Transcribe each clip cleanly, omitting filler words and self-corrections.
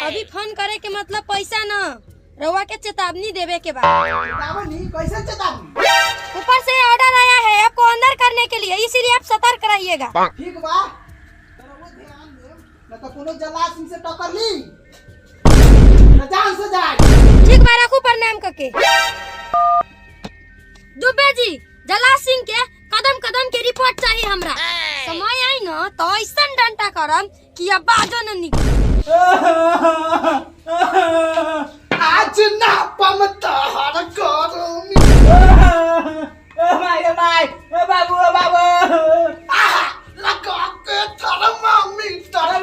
अभी फोन करे के मतलब पैसा न, रउआ के चेतावनी देवे के बाद। चेतावनी? कैसे चेतावनी? ऊपर से ऑर्डर आया है आपको अंदर करने के लिए, इसीलिए आप सतर्क रहिएगा। ठीक बा, वो ध्यान दे, न तो कोनो जला सिंह से टक्कर ली, न जान से जाए। ठीक बा, रखू प्रणाम करके। दुबे जी, जला सिंह के कदम कदम के रिपोर्ट चाहिए हमरा। समय आई न तो ऐसा डंटा करम कि अब बाजो न निकले। आज ना पमता हर करूंगी। भाई बाबू लगा के थारा मम्मी तारा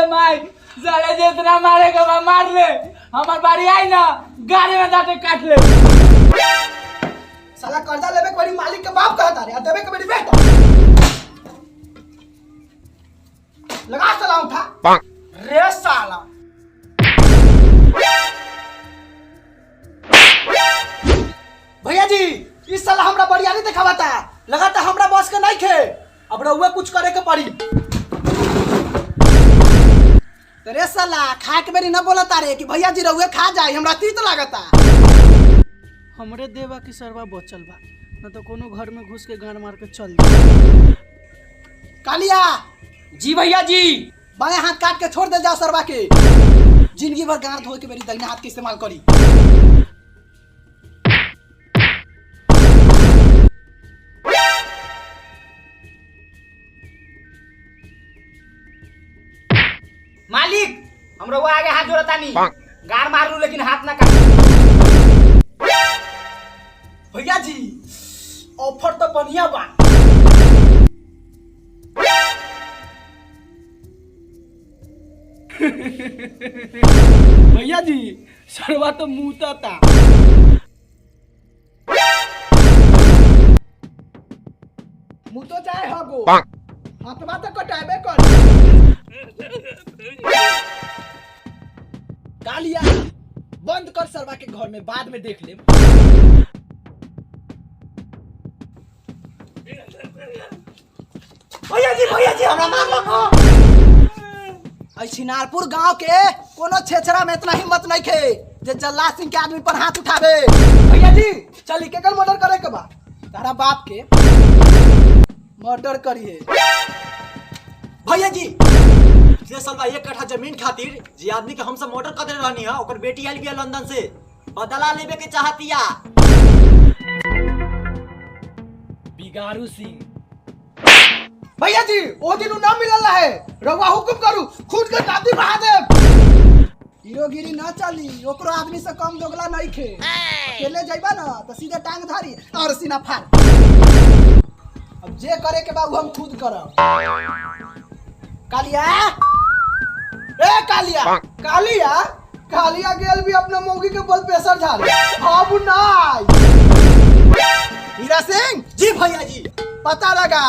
माई साले जितना मारेगा मैं मार ले, हमार बारी आई ना गाड़ी में जाते काट ले। साला कर्जा लेवे के बड़ी मालिक के बाप कहता रे, देवे के बड़ी बेटा। लगा साला उठा रे साला। भैया जी, इस साला हमरा बरियानी दिखावता, लगाता हमरा बस के नहीं खे, अब रउआ कुछ करे के पड़ी। रे साला खा के बेरी न बोलता रे कि भैया जी रउए खा जाए, हमरा तीत लागता। हमरे देवा की सरवा बचल बा, न तो कोनो घर में घुस के गान मार के चल जाए। कालिया जी भैया जी, बाएं हाथ काट के छोड़ दे जाओ सरवा के, जिंदगी भर गांठ धोए के मेरी दाहिने हाथ के इस्तेमाल करी। मालिक हम रउआ आगे हाथ जोड़ता नहीं, गार मार लू लेकिन हाथ ना काट। भैया जी ऑफर तो बढ़िया बा। भैया जी सरवा तो मुँहता था। मुँह तो चाहे हो हाथवा तो कटाबे कर। कालिया बंद कर सरवा के घर में, बाद में देख ले। भैया जी हमरा मार लो। छिनारपुर गांव के कोनो छेछरा में इतना हिम्मत नहीं खे जे जल्ला सिंह के आदमी पर हाथ उठावे। भैया जी चली के मर्डर करे के बा, तारा बाप के मर्डर करिए। भैया जी जे साला 1 कट्ठा जमीन खातिर जे आदमी के हमसे मर्डर कर दे रहनी है, ओकर बेटी आइल बिया लंदन से, बदला लेवे के चाहतिया। बिगारू सिंह। भैया जी ओ दिन ना मिलल है, रउआ हुकुम करू खुद के दादी बहा दे। हीरोगिरी ना चली, ओकरो आदमी से कम दोगला नहीं खे। अकेले जाइबा ना तो सीधे टांग धारी और सीना फाड़। अब जे करे के बा वो हम खुद करब। कालिया ए कालिया गेल भी अपना मौगी के बल प्रेशर झाल। अब नाई हीरा सिंह जी भैया जी, पता लगा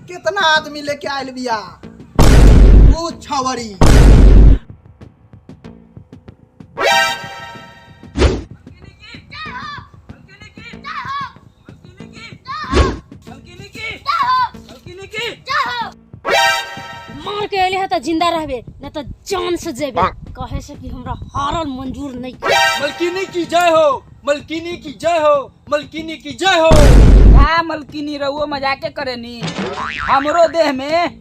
कितना आदमी लेके आयल बिया। पूछ छवरी मार के अले है तो जिंदा रहबे, न तो जान से जेबे। कहे से कि हमरा हारल मंजूर नहीं। मलकिनी की जय हो, मलकिनी की जय हो, मलकिनी की जय हो। का मलकिनी रउओ मजाके करेनी, हमरो देह में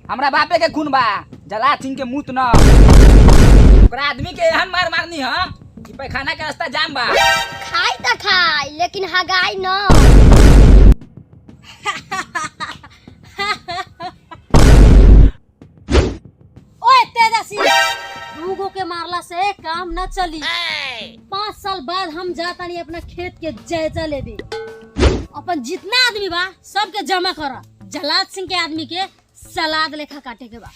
हमरा बापे के खून बा, जला सिंह के मूत न। ओकरा आदमी के एहन मार मारनी है कि पैखाना के रास्ता जाम बा। खाई त खाई लेकिन हगाई न। ओए तेजस्वी, दूगो के मारला से काम न चली। 5 साल बाद हम जातानी अपना खेत के जायजा लेबे। अपन जितना आदमी बा सबके जमा करा, जलाद सिंह के आदमी के सलाद लेखा काटे के बा।